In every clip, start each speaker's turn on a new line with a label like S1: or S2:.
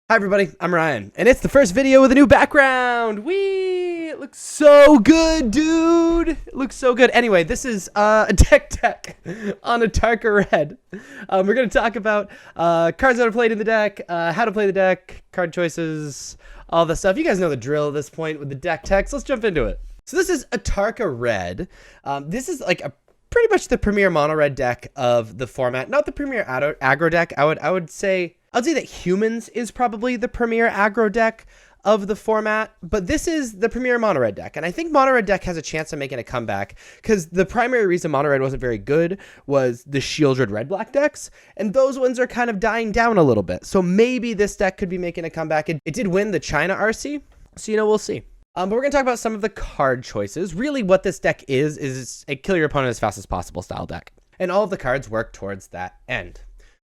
S1: Hi everybody, I'm Ryan, and it's the first video with a new background. Whee! It looks so good, dude. It looks so good. Anyway, this is a deck on Atarka Red. We're going to talk about cards that are played in the deck, how to play the deck, card choices, all the stuff. You guys know the drill at this point with the deck text. Let's jump into it. So this is Atarka Red. This is like pretty much the premier mono red deck of the format. Not the premier aggro deck. I would say that Humans is probably the premier aggro deck of the format, but this is the premier mono red deck. And I think mono red deck has a chance of making a comeback because the primary reason mono red wasn't very good was the shielded red black decks, and those ones are kind of dying down a little bit. So maybe this deck could be making a comeback. It did win the China RC, so we'll see. But we're going to talk about some of the card choices. Really what this deck is it's a kill your opponent as fast as possible style deck. And all of the cards work towards that end.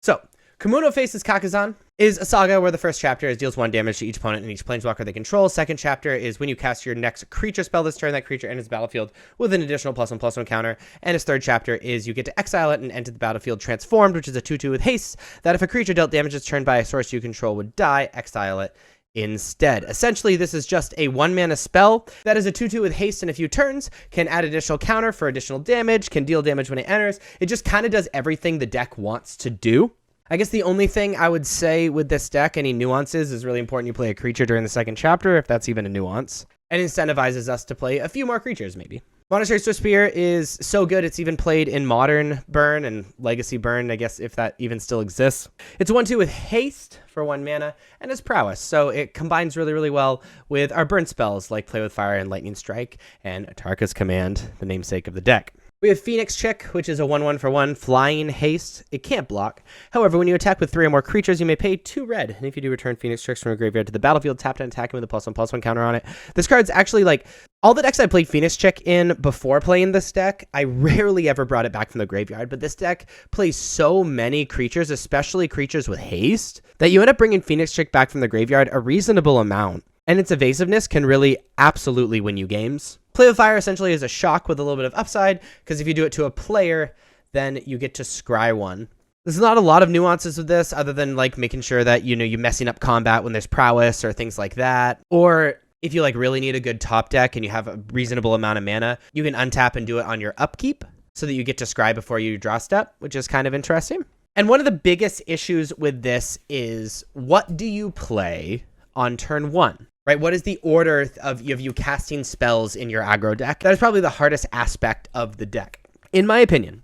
S1: So, Kimono Faces Kakazan is a saga where the first chapter is deals 1 damage to each opponent and each planeswalker they control. Second chapter is when you cast your next creature spell this turn, that creature enters the battlefield with an additional +1/+1 counter. And its third chapter is you get to exile it and enter the battlefield transformed, which is a 2/2 with haste, that if a creature dealt damage this turn by a source you control would die, exile it instead. Essentially, this is just a 1-mana spell that is a 2/2 with haste in a few turns, can add additional counter for additional damage, can deal damage when it enters. It just kind of does everything the deck wants to do. I guess the only thing I would say with this deck, any nuances, is really important you play a creature during the second chapter, if that's even a nuance. And incentivizes us to play a few more creatures, maybe. Monastery Swiftspear is so good, it's even played in Modern Burn and Legacy Burn, I guess, if that even still exists. It's 1/2 with haste for 1 mana, and it's prowess, so it combines really, really well with our burn spells, like Play with Fire and Lightning Strike, and Atarka's Command, the namesake of the deck. We have Phoenix Chick, which is a 1/1 for 1 flying haste. It can't block. However, when you attack with 3 or more creatures, you may pay 2 red. And if you do return Phoenix Chicks from your graveyard to the battlefield, tap and attack him with a +1/+1 counter on it. This card's actually like all the decks I played Phoenix Chick in before playing this deck, I rarely ever brought it back from the graveyard. But this deck plays so many creatures, especially creatures with haste, that you end up bringing Phoenix Chick back from the graveyard a reasonable amount. And its evasiveness can really absolutely win you games. Play with Fire essentially is a shock with a little bit of upside, because if you do it to a player, then you get to scry one. There's not a lot of nuances with this, other than like making sure that, you're messing up combat when there's prowess or things like that. Or if you really need a good top deck and you have a reasonable amount of mana, you can untap and do it on your upkeep so that you get to scry before you draw step, which is kind of interesting. And one of the biggest issues with this is, what do you play on turn 1? Right, what is the order of you casting spells in your aggro deck? That is probably the hardest aspect of the deck. In my opinion,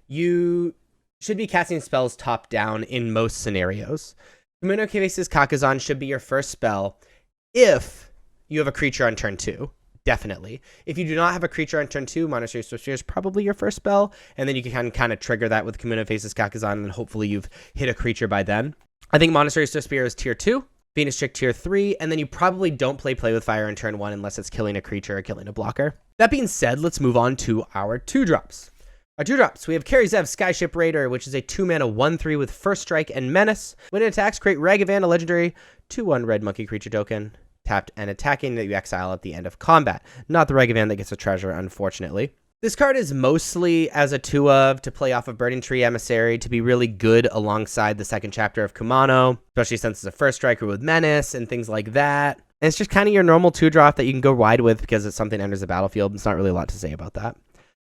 S1: you should be casting spells top down in most scenarios. Kimono Faces Kakazan should be your first spell if you have a creature on turn 2, definitely. If you do not have a creature on turn 2, Monastery Swiftspear is probably your first spell, and then you can kind of trigger that with Kimono Faces Kakazan, and hopefully you've hit a creature by then. I think Monastery Swiftspear is tier 2. Phoenix Chick tier 3, and then you probably don't play with Fire in turn 1 unless it's killing a creature or killing a blocker. That being said, let's move on to our 2-drops. Our 2-drops, we have Karizev Skyship Raider, which is a 2-mana 1/3 with First Strike and Menace. When it attacks, create Ragavan, a legendary 2/1 red monkey creature token, tapped and attacking, that you exile at the end of combat. Not the Ragavan that gets a treasure, unfortunately. This card is mostly as a 2-of to play off of Burning Tree Emissary to be really good alongside the second chapter of Kumano, especially since it's a first striker with Menace and things like that. And it's just kind of your normal 2-drop that you can go wide with because it's something enters the battlefield. It's not really a lot to say about that.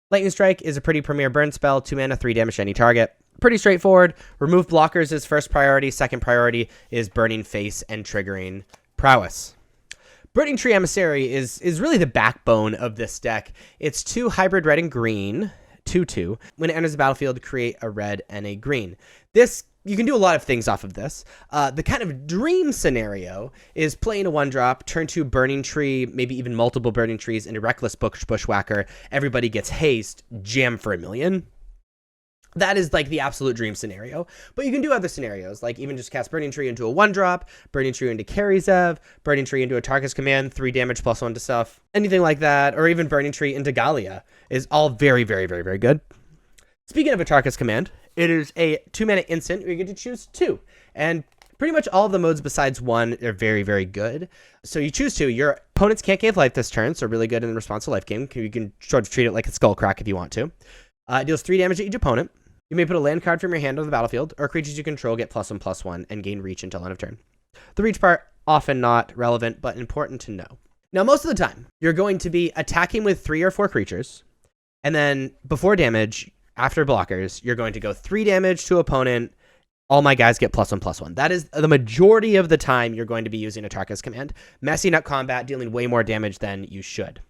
S1: Lightning Strike is a pretty premier burn spell, 2 mana, 3 damage to any target. Pretty straightforward. Remove blockers is first priority. Second priority is Burning Face and triggering Prowess. Burning Tree Emissary is really the backbone of this deck. It's 2 hybrid red and green, 2/2. When it enters the battlefield, create a red and a green. You can do a lot of things off of this. The kind of dream scenario is playing a 1-drop, turn 2 Burning Tree, maybe even multiple Burning Trees, into Reckless Bushwhacker. Everybody gets haste, jam for 1,000,000. That is like the absolute dream scenario. But you can do other scenarios, like even just cast Burning Tree into a 1-drop, Burning Tree into Karizev, Burning Tree into Atarka's Command, 3 damage +1 to stuff, anything like that, or even Burning Tree into Galia is all very, very, very, very good. Speaking of Atarka's Command, it is a 2-mana instant where you get to choose 2. And pretty much all of the modes besides 1 are very, very good. So you choose 2. Your opponents can't give life this turn, so really good in response to life gain. You can sort of treat it like a Skull Crack if you want to. It deals 3 damage to each opponent. You may put a land card from your hand on the battlefield, or creatures you control get +1/+1 and gain reach until end of turn. The reach part, often not relevant, but important to know. Now, most of the time, you're going to be attacking with 3 or 4 creatures, and then before damage, after blockers, you're going to go 3 damage to opponent. All my guys get +1/+1. That is the majority of the time you're going to be using Atarka's command, messing up combat, dealing way more damage than you should.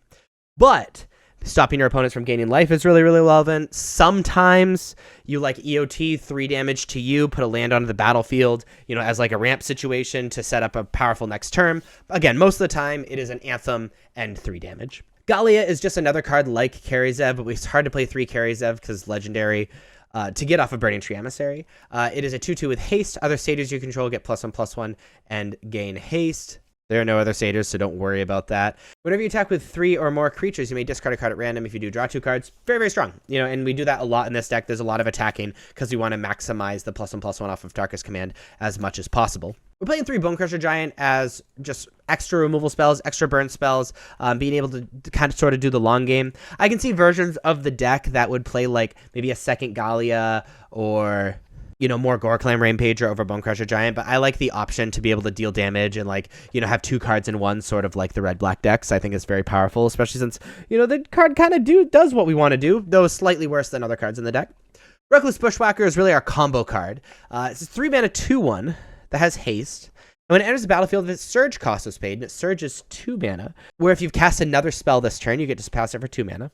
S1: But stopping your opponents from gaining life is really, really relevant. Sometimes you like EOT, 3 damage to you, put a land onto the battlefield, you know, as like a ramp situation to set up a powerful next turn. Again, most of the time it is an Anthem and 3 damage. Gallia is just another card like Karizev, but it's hard to play 3 Karizev because legendary to get off of Burning Tree Emissary. It is a 2/2 with haste. Other satyrs you control get +1/+1 and gain haste. There are no other satyrs, so don't worry about that. Whenever you attack with 3 or more creatures, you may discard a card at random. If you do, draw 2 cards. Very, very strong. You know, and we do that a lot in this deck. There's a lot of attacking because we want to maximize the +1/+1 off of Atarka's command as much as possible. We're playing 3 Bonecrusher Giant as just extra removal spells, extra burn spells, being able to kind of sort of do the long game. I can see versions of the deck that would play like maybe a second Gallia or, you know, more Goreclan Rampager over Bonecrusher Giant, but I like the option to be able to deal damage and, like, you know, have 2 cards in one, sort of like the red-black decks. I think it's very powerful, especially since, you know, the card kind of does what we want to do, though slightly worse than other cards in the deck. Reckless Bushwhacker is really our combo card. It's a 3-mana 2/1 that has haste. And when it enters the battlefield, its surge cost is paid, and it surges 2 mana, where if you've cast another spell this turn, you get to pass it for 2 mana.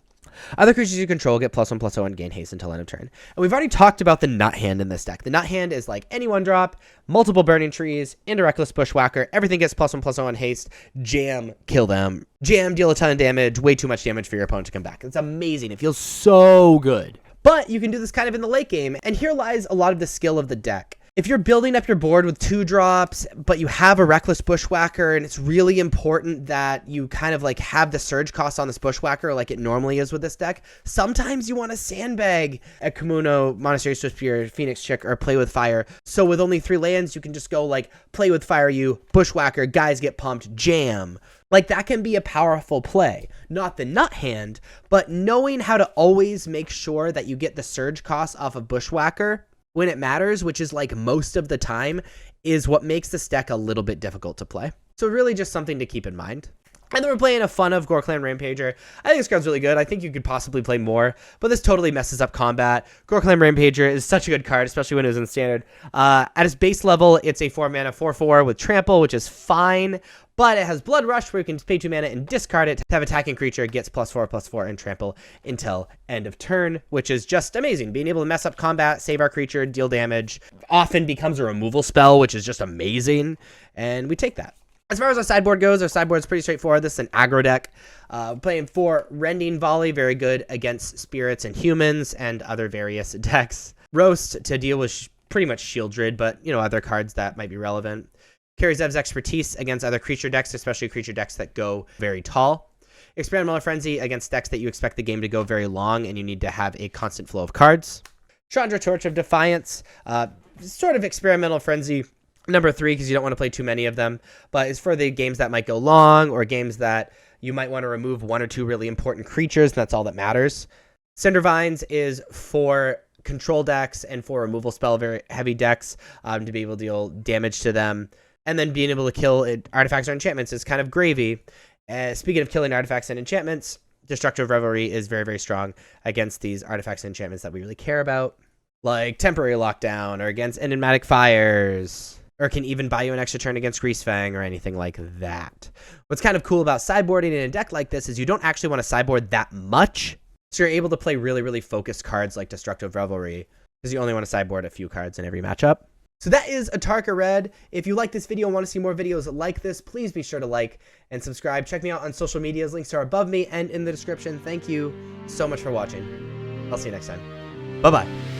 S1: Other creatures you control get +1/+0 and gain haste until end of turn. And we've already talked about the Nut Hand in this deck. The Nut Hand is like any 1-drop, multiple Burning Trees, into Reckless Bushwhacker. Everything gets +1/+0 and haste. Jam, kill them. Jam, deal a ton of damage. Way too much damage for your opponent to come back. It's amazing. It feels so good. But you can do this kind of in the late game, and here lies a lot of the skill of the deck. If you're building up your board with 2 drops, but you have a Reckless Bushwhacker, and it's really important that you kind of like have the surge cost on this Bushwhacker like it normally is with this deck, sometimes you want to sandbag at Kamuno, Monastery Swiftspear, Phoenix Chick, or Play with Fire. So with only 3 lands, you can just go like Play with Fire you, Bushwhacker, guys get pumped, jam. Like that can be a powerful play. Not the Nut Hand, but knowing how to always make sure that you get the surge cost off of Bushwhacker when it matters, which is like most of the time, is what makes this deck a little bit difficult to play. So really just something to keep in mind. And then we're playing a fun of Goreclan Rampager. I think this card's really good. I think you could possibly play more, but this totally messes up combat. Goreclan Rampager is such a good card, especially when it was in Standard. At its base level, it's a 4-mana 4/4 with Trample, which is fine, but it has Blood Rush, where you can pay 2 mana and discard it to have attacking creature gets +4/+4 and Trample until end of turn, which is just amazing. Being able to mess up combat, save our creature, deal damage, often becomes a removal spell, which is just amazing, and we take that. As far as our sideboard goes, our sideboard is pretty straightforward. This is an aggro deck. Playing 4 Rending Volley, very good against spirits and humans and other various decks. Roast to deal with pretty much Shieldred, but, you know, other cards that might be relevant. Karizev's Expertise against other creature decks, especially creature decks that go very tall. Experimental Frenzy against decks that you expect the game to go very long and you need to have a constant flow of cards. Chandra Torch of Defiance, sort of Experimental Frenzy number 3 because you don't want to play too many of them, but it's for the games that might go long or games that you might want to remove 1 or 2 really important creatures, and that's all that matters. Cinder Vines is for control decks and for removal spell very heavy decks to be able to deal damage to them. And then being able to kill artifacts or enchantments is kind of gravy. Speaking of killing artifacts and enchantments, Destructive Revelry is very, very strong against these artifacts and enchantments that we really care about, like Temporary Lockdown or against Enigmatic Fires, or can even buy you an extra turn against Greasefang or anything like that. What's kind of cool about sideboarding in a deck like this is you don't actually want to sideboard that much, so you're able to play really, really focused cards like Destructive Revelry, because you only want to sideboard a few cards in every matchup. So that is Atarka Red. If you like this video and want to see more videos like this, please be sure to like and subscribe. Check me out on social medias. Links are above me and in the description. Thank you so much for watching. I'll see you next time. Bye-bye.